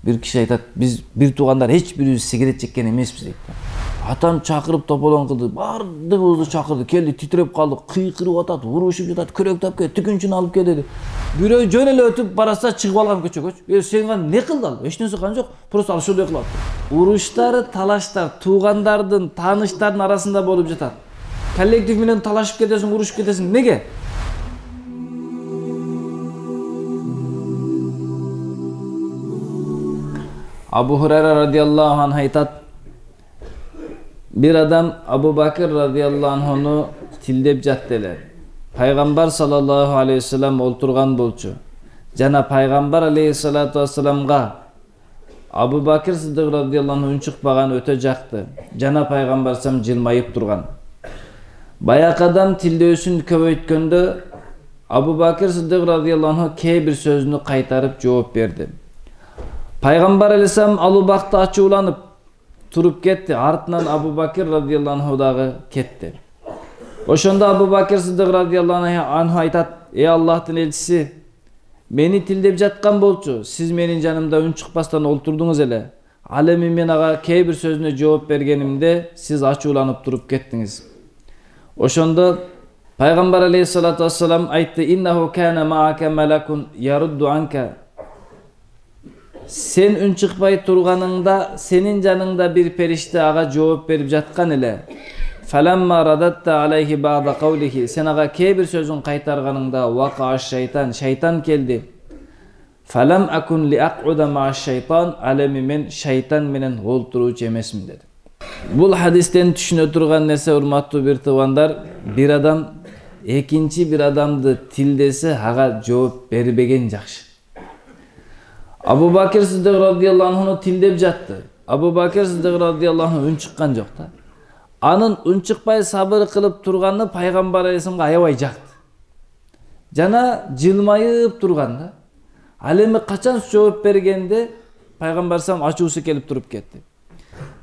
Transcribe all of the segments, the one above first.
Bir kişi aytат, biz bir tуугандар hiç birimiz sigaret çekкен emеспиz дейт. Атам чакырып тополоң кылды, бардыгыбызды чакырды, келди, титиреп калдык, кыйкырып атат, урушуп жатат, күрөк тапке, түкүнчүнү алып кел деди. Бирөө жөн эле өтүп бараса чыгып алган көчөгө. Сен не кылдың ал? Эч нерсе кылган жок, просто ал ошондой кылат. Уруштары, талаштар туугандардын, тааныштардын арасында болуп жатат. Коллектив менен талашып кетесиң, урушуп кетесиң. Неге? Abu Hurayra radıyallahu anh aytat, bir adam Abu Bakır radıyallahu anh'unu tildep jatteler. Peygamber sallallahu aleyhi ve sellem olturgan bolçu. Jana Peygamber aleyhissalatu vesselamga Abu Bakır Sıddık radıyallahu anh ün çıkpagan öte jaktı. Jana Peygamber sam jilmayıp turgan. Bayak adam tildөөsүn köbөйткөндө Abu Bakır Sıddık radıyallahu anh kee bir sözünü kaytarıp cevap verdi. Peygamber aleyhisselam alubakta açıulanıp turup ketти. Артынан Abu Bakır radıyallahu anh dagı ketти. Oşonda Abu Bakır Sıddık radıyallahu anh aytat, ey Allah'ın elçisi, meni tildep жаткан болчу, siz menin janımda ün çıkpastан olturdunuz ele. Al эми men aga kee bir sözüne жооп бергенимде siz açıulanıp turup kettiniz. Oşonda Peygamber aleyhissalatu vesselam aytты, innahu kana ma'aka malakun yaruddu anka. Sen ün çıkpay turganыңda senin janыңda bir perişte aga жооп berip жаткан эле. Falamma radatta alayhi ba'da qawlihi. Sen aga kee bir sözün kaytarganыңda waqa'a şeytan keldi. Falam akun li aq'uda ma'aş şeytan, alemi men şeytan menen olturuucu emesmin dedi. Bul hadisten tüşüne turgan nese urmattуу bir tığandar, bir adam ekinci bir adamdı tildese aga жооп berбеген жакшы. Abu Bakır Sıddık radıyallahu anh'unu tildep jattı. Abu Bakır Sıddık radıyallahu anh ün çıkkan jok da. Anın ün çıkpay sabır kılıp turganını Peygamber aleyhisselamga aябай jaktı. Jana jılmayıp turganda. Al эми качан жооп бергенде Peygamber aleyhisselam açuusu kelip turup ketти.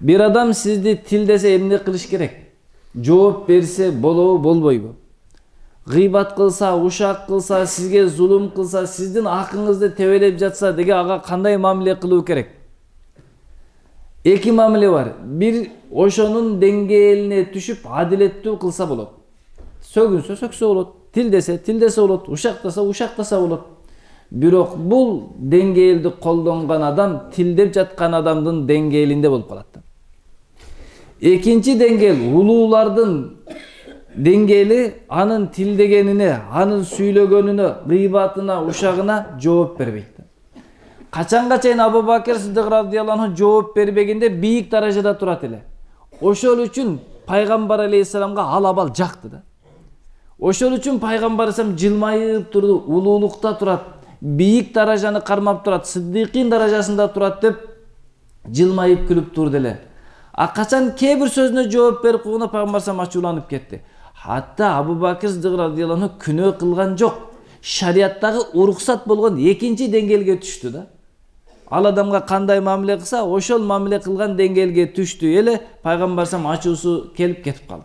Bir adam sizdi tildese emне kılış gerek? Жооп berse bolобу bolбойбу? Gıybat kılsa, uşak kılsa, sizge zulüm kılsa, sizdin akыңızды tebelep jatsa dege aga kanday mamile kılуу kerek? Eki mamile var. Bir oşonun dengeyine düşüp adilеттүү kılsa bolot. Sögünse sökse bolot. Tildese bolot. Uşaktasa bolot. Bирок bul dengeyildi koldangan adam tildep jatkan adamdın dengeyilinde bolup kalat. Ekinci dengel ululardın dengeli anın tildegenine, anın süylөгөнүнө, gıybatına, uşağına жооп бербейт. Kaçanga çeyin Abu Bakır Sıddık radıyallahu anh жооп бербегенде бийик darajada turat ele. Oşol üçün Peygamber aleyhisselamga alabal jaktı da. Oşol üçün Peygamber aleyhisselam jılmayıp turdu, ululukta turat, biyik darajаны karmap turat, Sıddıkın darajasında turat dep jılmayıp külüp turdu ele. Kaçan kee bir sözüne жооп berip koyuna Peygamber aleyhisselam açuulanıp ketти. Hatta Abu Bakır Sıddık radıyallahu anh күнөө kılgan жок. Şariattagı urukсат болгон ekinci dengelge düştü da. Al adamga kanday mamile kılsa, oşol mamile kılgan dengelge düştü ele Peygamber aleyhisselam açuusu kelip ketip kaldı.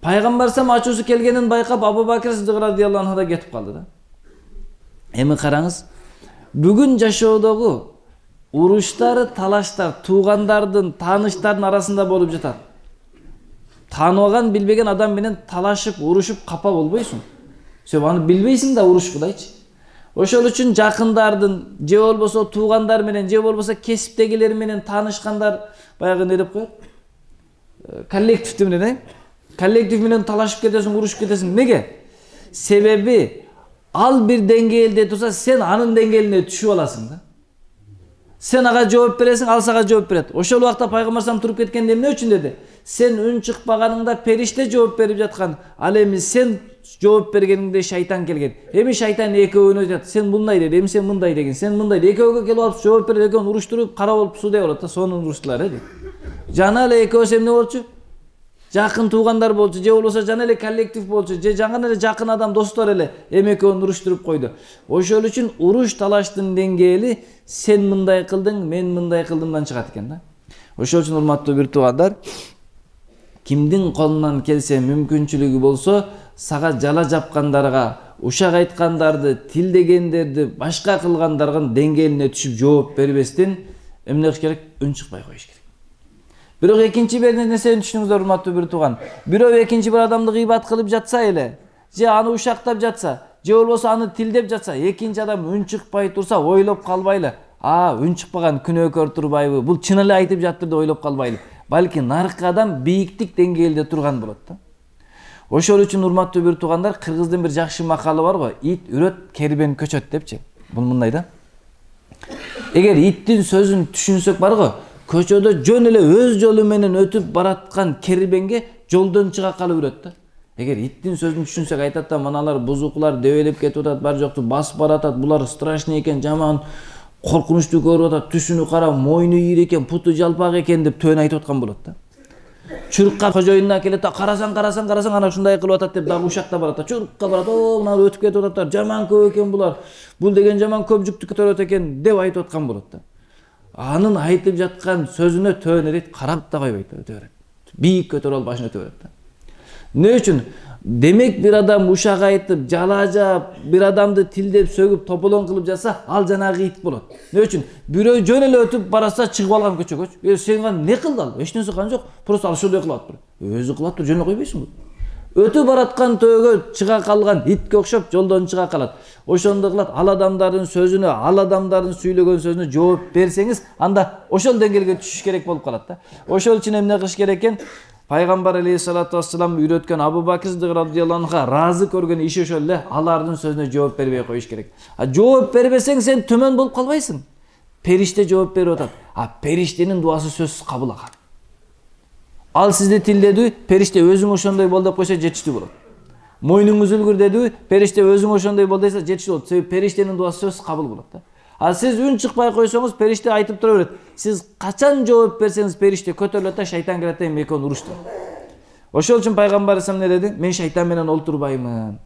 Peygamber aleyhisselam açuusu kelgenin bayqap Abu Bakır Sıddık radıyallahu anh da ketip kaldı da. Emi karаңыз, бүгүn жашоодогу uruştары, talaştar, tuğandardın, tanıştardın arasında bolup жатат. Tanıgan, bilbegen adam menen talaşıp, uruşup kapa bolboysun. Sen аны bilbeysin da uruşkudayçı. Oşol üçün jakındardın, je bolboso tuğandar menen, je bolboso kesiptegiler menen tanışkandar, bayagı ne dep koyot? Kollektivdi menen, kollektiv menen talaşıp ketesin, uruşup ketesin. Nege? Sebebi al bir dengeyelde tursa sen anın dengeline düşüp alasın da. Sen aga жооп бересиң, ал сага жооп берет. Ошол убакта Пайгамбар салам туруп кеткенде эмне үчүн деди? Sen ün çıkpaganыңда периште жооп берип жаткан. Ал эми sen жооп бергениңде шайтан келген. Эми шайтан экөөнө айтат. Sen мындай деди, эми sen мындай деген. Sen мындай деди. Экөөгө келип алып жооп берет, экөөнү уруштуруп, кара болуп суудай болот да, сонун уруштулар эди. Жана эле экөөсү эмне болчу? Жакын туугандар болчу, же болбосо жана эле коллектив болчу, же жаңы эле жакын адам, достор эле эми экөөнү уруштуруп койду. Ошол үчүн уруш талаштын деңгээли sen мындай кылдың, мен мындай кылдымдан чыгат экен да. Ошол үчүн урматтуу бир туугандар, кимдин колунан келсе мүмкүнчүлүгү болсо, сага жала жапкандарга, ушак айткандарды, тилдегендерди башка кылгандардын деңгээлине түшүп жооп бербестен эмне кылыш керек? Үн чыкпай коюш керек. Бирок экинчи бир нерсени түшүнүңүздөр, урматтуу бир тууган. Бирөө экинчи бир адамды гыйбат кылып жатса эле, же аны ушактап жатса, же болбосо аны тилдеп жатса, экинчи адам үн чыкпай турса, ойлоп калбайлы. Үн чыкпаган күнөөкөр турбайбы? Бул чын эле айтып жаттыр деп ойлоп калбайлы. Балки наркы адам бийиктик деңгээлде турган болот да. Ошол үчүн урматтуу бир туугандар, кыргыздын бир жакшы макалы бар го, ит үрөт, кербен көчөт депчи. Бул мындай да. Эгер иттин сөзүн түшүнсөк бар го, көчөдө жөн эле өз жолу менен өтүп бараткан кербенге жолдон чыга калып үрөт да. Эгер иттин сөзүн түшүнсөк, айтат да, мыналар бузукулар дебелеп кетип атат, бар жокту басып баратат, булар страшный экен, жаман коркунучтуу көрүп атат, түсүнү кара, мойну ийир экен, путу жалпак экен деп төөнү айтып аткан болот да. Чурукка кожоюнуна келет да, карасаң, ана ушундай кылып атат деп дагы ушакта барат да. Чурукка барат, мына өтүп кетип ататтар, жаман көп экен булар. Бул деген жаман көп жүктү көтөрөт экен деп айтып аткан болот да. Анын айтып жаткан сөзүнө төөнү дейт, карап да койбойт да, өтө берет. Бийик көтөрүп алып башын өтө берет да. Не үчүн? Демек бир адам ушак айтып, жалажап, бир адамды тилдеп, сөгүп, тополон кылып жатса, ал жанагы ит болот. Не үчүн? Бирөө жөн эле өтүп бараса, чыгып алган көчөгө. Сен не кылды ал? Эч нерсе кылган жок. Просто ал ошондой кылып атпыр. Өзү кылып атпыр, жөн эле койбойсуңбу? Өтүп бараткан төөгө чыга калган итке окшоп жолдон чыга калат. Ошондой кылат. Ал адамдардын сөзүнө, ал адамдардын сүйлөгөн сөзүнө жооп берсеңиз, анда ошол деңгээлге түшүш керек болуп калат да. Ошол үчүн эмне кылыш керек экен? Пайгамбар алейхиссалату вассалам үйрөткөн Абу Бакр Сиддик радыйаллаху анху ыраазы көргөн иши ошол эле, алардын сөзүнө жооп бербей коюш керек. Жооп бербесең сен төмөн болуп калбайсың. Периште жооп берип атат. Периштенин дуасы сөзсүз кабыл алган. Ал сизди тилдеди, периште өзүң ошондой бол деп койсо жетиштүү болот. Мойнуңуз үлгүр деди, периште өзүң ошондой бол десе жетиштүү болот. Себеби периштенин дуасы сөзсүз кабыл болот да. Сиз үн чыкпай койсоңуз, периште айтып тура берет. Сиз качан жооп берсеңиз, периште көтөрүлөт да, шайтан келет да, экөөнү уруштурат. Ошол үчүн пайгамбар эмне деди? Мен шайтан менен олтурбаймын.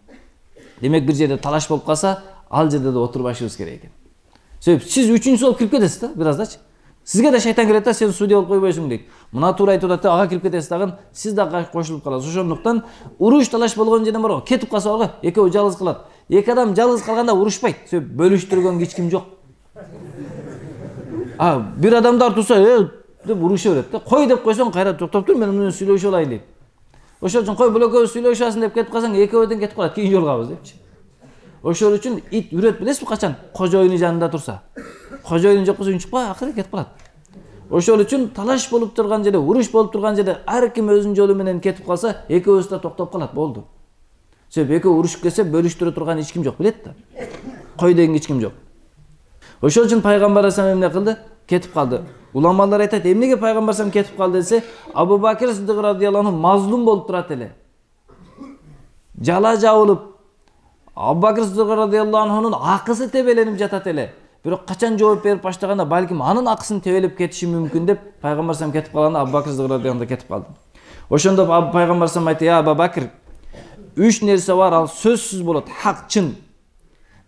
Демек бир жерде талаш болуп калса, ал жерде да отурбашыбыз керек экен. Себеби сиз үчүнчүсү болуп кирип кетесиз да, бир аздачы. Сизге да шайтан келет да, сен судья болуп койбойсуң дейт. Мына туура айтып атат да, ага кирип кетесиз дагы, сиз да кошулуп каласыз. Ошондуктан уруш талаш болгон жерден бар го, кетип калса бар го, экөө жалгыз калат. Эки адам жалгыз калганда урушпайт. Себеби бөлүштүргөн эч ким жок. Бир адамдар турса, деп уруша берет да. Кой деп койсоң, кайра токтоп тур, мен менен сүйлөшө алайын дейт. Ошол үчүн кой, бул экөөбүз сүйлөшүп алсын деп кетип калсаң, экөөдөн кетип калат, кийин жолугабыз депчи. Ошол үчүн ит үрөт билесизби качан? Кожоюну жанында турса. Кожоюну жок болсо үн чыкпай, акыры кетип калат. Ошол үчүн талаш болуп турган жерде, уруш болуп турган жерде ар ким өзүнүн жолу менен кетип калса, экөөбүз да токтоп калат, болду. Себеби экөө урушуп кетсе, бөлүштүрө турган эч ким жок, билет да. Кой деген эч ким жок. Ошол үчүн пайгамбар алейхиссалам эмне кылды? Кетип калды. Уламалар айтат, эмнеге пайгамбар алейхиссалам кетип калды десе, Абу Бакр Сиддик радыйаллаху анху мазлум болуп турат эле. Жала жабылып, Абу Бакр Сиддик радыйаллаху анхунун акысы тебеленип жатат эле. Бирок качан жооп берип баштаганда, балким анын акысын тебелеп кетиши мүмкүн деп пайгамбар алейхиссалам кетип калганда, Абу Бакр Сиддик радыйаллаху анху кетип калды. Ошондо пайгамбар алейхиссалам айтты: "Я Абу Бакр, үч нерсе бар, ал сөзсүз болот, хак, чын.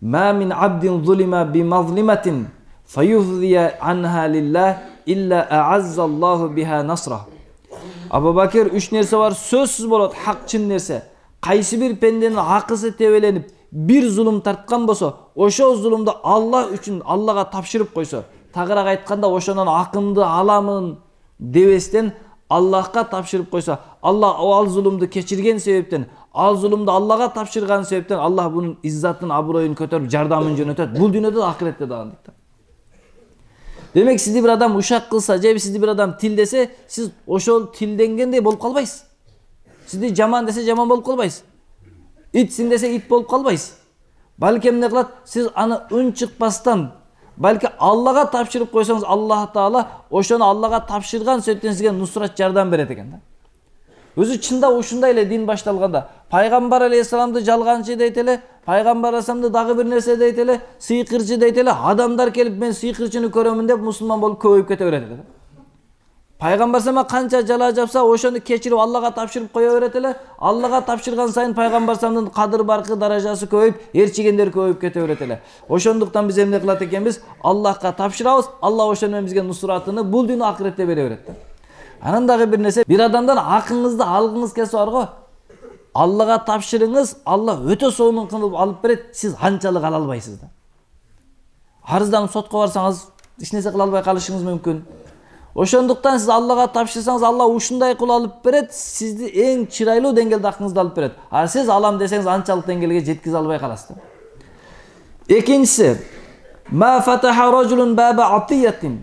Ма мин абдин зулима би мазлиматин фаюфдия анха лиллах илля а'аззаллаху биха насра." Абу Бакр, үч нерсе бар, сөзсүз болот, хак, чын нерсе. Кайсы бир пенденин акысы тебеленип, бир зулум тарткан болсо, ошол зулумду Аллах үчүн Аллага тапшырып койсо, тагыраак айтканда ошонун акымды аламын дебестен Аллахка тапшырып койсо, Аллах ал зулумду кечирген себептен, ал зулумду Аллага тапшырган себептен Аллах бунун иззатын, аброюн көтөрүп, жардамын жөнөтөт. Бул дүйнөдө да, акыретте да дейт. Демек сизди бир адам ушак кылса, же сизди бир адам тилдесе, сиз ошол тилденгендей болуп калбайсыз. Сизди жаман десе жаман болуп калбайсыз. Итсиң десе ит болуп калбайсыз. Балки эмне кылат? Сиз аны үн чыкпастан, балки Аллага тапшырып койсоңуз, Аллах Таала ошону Аллага тапшырган себептен сизге нусрат, жардам берет экен да. Өзү чында ушундай эле дин башталганда, пайгамбар алейхиссаламды жалганчы дейт эле, пайгамбар алейхиссаламды дагы бир нерсе дейт эле, сыйкырчы дейт эле, адамдар келип мен сыйкырчыны көрөмүн деп мусулман болуп көбөйүп кете берет эле. Пайгамбар сама канча жала жапса, ошону кечирип Аллага тапшырып кое берет эле. Аллага тапшырган сайын пайгамбар самдын кадыр баркы даражасы көбөйүп, ээрчигендер көбөйүп кете берет эле. Ошондуктан биз эмне кылат экенбиз? Аллахка тапшырабыз, Аллах ошону менен бизге нусратыны бул дүйнө акыретте бере берет да. Анан дагы бир нерсе, бир адамдан акыңызды алгыңыз келсе бар го, Аллага тапшырыңыз, Алла өтө сонун кылып алып берет, сиз анчалык ала албайсыз да. Арызданып сотко барсаңыз, эч нерсе кыла албай калышыңыз мүмкүн. Ошондуктан сиз Аллага тапшырсаңыз, Алла ушундай кылып алып берет, сизди эң чырайлуу деңгээлде акыңызды алып берет. А сиз алам десеңиз анчалык деңгээлге жеткизе албай каласыз. Экинчиси, ма фатаха рajulun баба атиятин.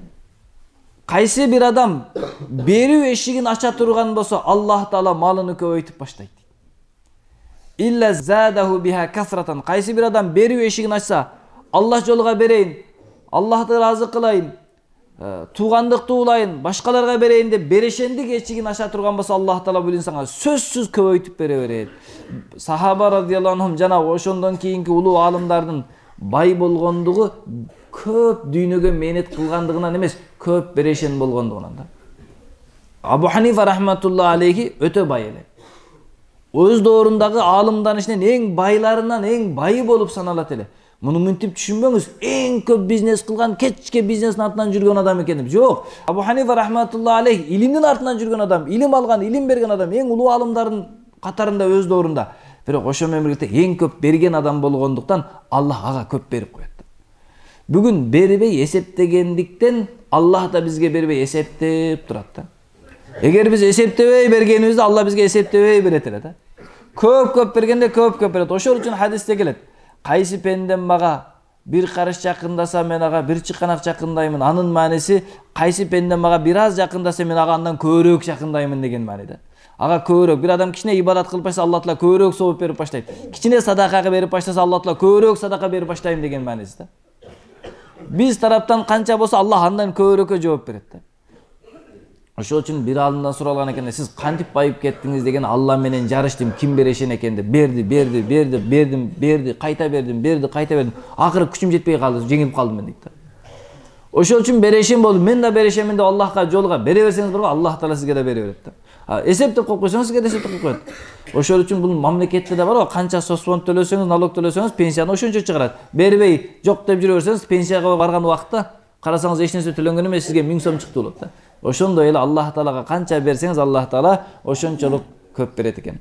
Кайсы бир адам берүү эшигин ача турган болсо, Аллах таала малыны көбөйтүп баштайт. Илля задаху биха касрatan. Кайсы бир адам берүү эшигин ачса, Аллах жолуга берейин, Аллахты разы кылайын, туугандык туулайын, башкаларга берейин деп берешендик эшигин ача турган болсо, Аллах таала бул инсанга сөзсүз көбөйтүп бере берет. Сахаба радыйаллаху анхум жана ошондон кийинки улуу алымдардын бай болгондугу көп дүйнөгө мээнет кылгандыгынан эмес, көп берешен болгондугунан да. Абу Ханифа рахматуллаху алейхи өтө бай эле. Өз доорундагы алымдардын ичинен эң байларынан эң байы болуп саналат эле. Муну мынтип түшүнбөңүз, эң көп бизнес кылган, кечке бизнестин артынан жүргөн адам экен деп. Жок. Абу Ханифа рахматуллаху алейхи илимдин артынан жүргөн адам, илим алган, илим берген адам, эң улуу алымдардын катарында өз доорунда. Бирок ошо менен бирге эң көп берген адам болгондуктан Аллах ага көп берип коет. Бүгүн бербей эсептегендиктен Аллах да бизге бербей эсептеп турат да. Эгер биз эсептебей бергенибизде Алла бизге эсептебей берет эле да. Көп бергенде көп берет. Ошол үчүн хадисте келет. Кайсы пендем мага бир карыш жакындаса, мен ага бир чыканак жакындаймын. Анын мааниси кайсы пендем мага бир аз жакындаса, мен ага андан көбүрөөк жакындаймын деген мааниде. Ага көбүрөөк, бир адам кичине ибадат кылып баштаса, Алла таала көбүрөөк сооп берип баштайт. Кичине садакага берип баштаса, Алла таала көбүрөөк садака берип баштайм деген мааниси да. Биз тараптан канча болсо, Алла андан көбүрөөккө жооп берет да. Ошол үчүн бир алымдан суралган экен, сиз кантип байып кеттиңиз деген, Алла менен жарыштым, ким берешен экен деп берди, кайта бердим. Акыры күчүм жетпей калды, жеңилип калдым мен дейт да. Ошол үчүн берешен болдум, мен да берешемин деп Аллахка жолуга бере берсеңиз барга, Аллах таала сизге да бере берет да. Эсептеп коюп койсоңуз, сизге да эсептеп коюп коет. Ошол үчүн бул мамлекетте да бар, канча соцфонд төлөсөңүз, налог төлөсөңүз, пенсияны ошончо чыгарат. Бербей, жок деп жүрө берсеңиз, пенсияга барган убакытта карасаңыз эч нерсе төлөнгөн эмес, сизге 1000 сом чыкты болот да. Ошондой эле Аллах таалага канча берсеңиз, Аллах таала ошончолук көп берет экен.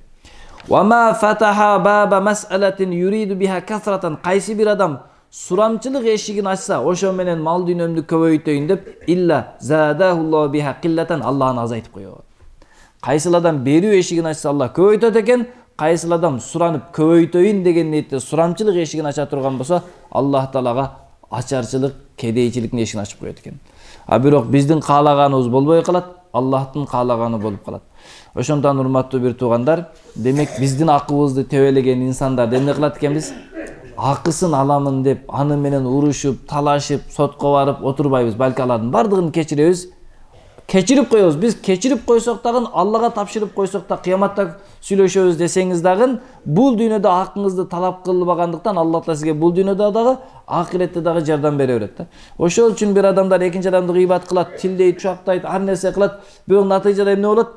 Ва ма фатаха баба мас'алатин юриду биха касрatan. Кайсы бир адам сурамчылык эшигин ачса, ошо менен мал дүйнөмдү көбөйтөйүн деп, илля задахуллаху биха киллatan. Алла аны азайтып коёт. Кайсы адам берүү эшигин ачса, Алла көбөйтөт экен. Кайсы адам суранып көбөйтөйүн деген ниетте сурамчылык эшигин ача турган болсо, Аллах таалага ачарчылык, кедейчиликтин эшигин ачып коёт экен. А бирок биздин каалаганыбыз болбой калат, Аллахтын каалаганы болуп калат. Ошондон урматтуу бир туугандар, демек биздин акыбызды тебелеген инсандар эмне кылат экенбиз? Акысын аламын деп, аны менен урушуп, талашып, сотко барып отурбайбыз. Балки алардын бардыгын кечиребиз. Кечирип коебуз. Биз кечирип койсок дагы, Аллага тапшырып койсок да, кыяматта сүйлөшөбүз десеңиз дагы, бул дүйнөдө акыңызды талап кылбагандыктан Алла таала сизге бул дүйнөдө дагы, ахиретте дагы жардам бере берет да. Ошол үчүн бир адамдар экинчи адамды гыйбат кылат, тилдейт, учактайт, ар нерсе кылат. Бирок натыйжада эмне болот?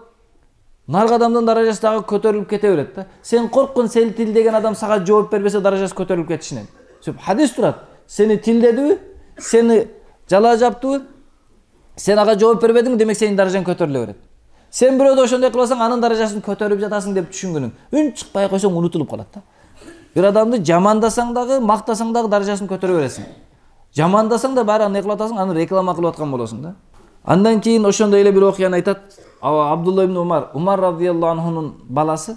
Наркы адамдын даражасы дагы көтөрүлүп кете берет да. Сен корккун, сен тилдеген адам сага жооп бербесе, даражасы көтөрүлүп кетишинен. Сөп хадис турат. Сени тилдедиби? Сени жала жаптыбы? Сен ага жооп бербедиң, демек сенин даражаң көтөрүлө берет. Сен бирөөдө ошондой кылсаң, анын даражасын көтөрүп жатасың деп түшүнгүнүң. Үн чыкпай койсоң унутулуп калат да. Бир адамды жамандасаң дагы, мактасаң дагы даражасын көтөрө бересиң. Жамандасаң да баары не кылып атасың, аны реклама кылып аткан болосуң да. Андан кийин ошондой эле бир окуяны айтат. Абдулла ибн Умар радыйаллаху анхунун баласы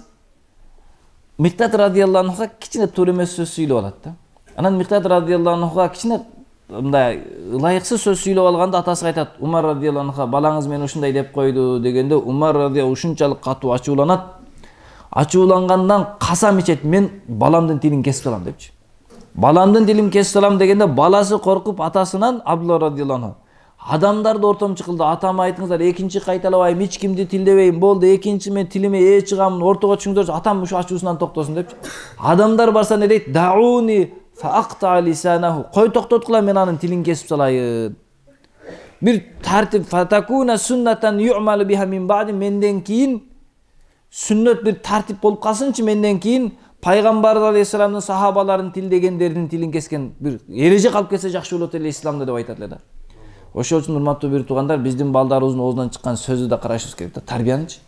Миктат радыйаллаху анхуга кичине туура эмес сөз сүйлөп алат да. Анан Миктат радыйаллаху анхуга кичине мындай ылайыксыз сөз сүйлөп алганда атасы айтат, Умар радыйаллаху анху, балаңыз мени ушундай деп койду дегенде, Умар радыйаллаху ушунчалык катуу ачууланат. Ачуулангандан касам ичет, мен баламдын тилин кесип салам депчи. Баламдын тилин кесип салам дегенде, баласы коркуп атасынан Абдулла радыйаллаху анху, адамдарды ортомчу кылды, атама айтыңыздар, экинчи кайталабайм, эч кимди тилдебейм, болду, экинчи мен тилиме чыгамын, ортого түшүңдөрчү, атам ушу ачуусунан токтосун депчи. Адамдар барса не дейт? Дауни фаакта лисанаху. Кой токтоткула, мен анын тилин кесип салайын. Бир тартип фатакуна суннатан ю'малу биха мин ба'ди, менден кийин сүннөт бир тартип болуп калсынчы, менден кийин пайгамбар алейхисаламдын сахабаларын тилдегендердин тилин кескен бир эреже калып кетсе жакшы болот эле исламда деп айтат эле да. Ошол үчүн урматтуу бир туугандар, биздин балдарыбыздын оозунан чыккан сөздү да карашыбыз керек да, тарбиянычы.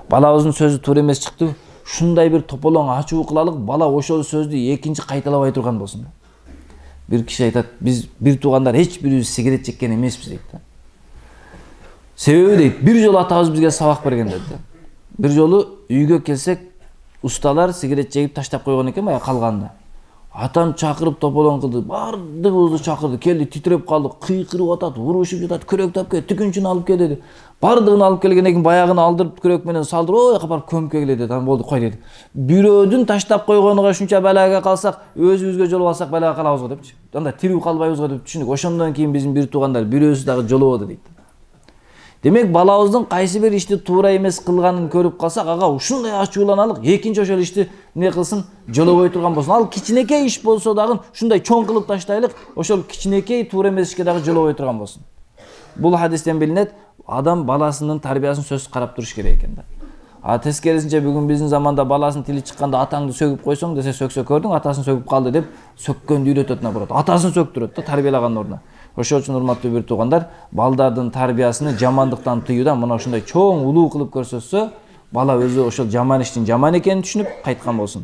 Балабыздын сөзү туура эмес чыкты, ушундай бир тополоң ачуу кылалык, бала ошол сөздү экинчи кайталабай турган болсун. Бир киши айтат, биз бир туугандар эч бирибиз сигарет чеккен эмеспиз дейт да. Себеби дейт, бир жолу атабыз бизге сабак берген дейт да. Бир жолу үйгө келсек, усталар сигарет чегип таштап койгон экен баягы калганда. Атам чакырып тополоң кылды, бардыгыбызды чакырды, келди, титиреп калдык, кыйкырып атат, урушуп жатат, күрөктү алып кел, түкүнчүнү алып кел деди. Бардыгын алып келгенден кийин баягыны алдырып күрөк менен салдырып, ой капар көмкөгүлө деди. Аны болду, кой деди. Бирөөдүн таштап койгонуга ушунча балага калсак, өзүбүзгө жолуп алсак балага калабызго депчи. Анда тирүү калбайбызго деп түшүндүк. Ошондон кийин биздин бир туугандар бирөөсү дагы жолободу дейт. Демек балабыздын кайсы бир ишти туура эмес кылганын көрүп калсак, ага ушундай ачууланалык, экинчи ошол ишти эмне кылсын, жолобой турган болсун. Ал кичинекей иш болсо дагы ушундай чоң кылып таштайлык, ошол кичинекей туура эмес ишке дагы жолобой турган болсун. Бул хадистен билинет, адам баласынын тарбиясын сөзсүз карап туруш керек экен да. А тескерисинче бүгүн биздин заманда баласынын тили чыкканда атаңды сөгүп койсоң десе, сөксө көрдүң, атасын сөгүп калды деп сөккөндү үйрөтөт бурат. Атасын сөктүрөт да тарбиялаган ордуна. Ошол үчүн урматтуу бир туугандар, балдардын тарбиясыны жамандыктан тыюудан мына ушундай чоң улуу кылып көрсөтсө, бала өзү ошол жаман иштин жаман экенин түшүнүп кайткан болсун.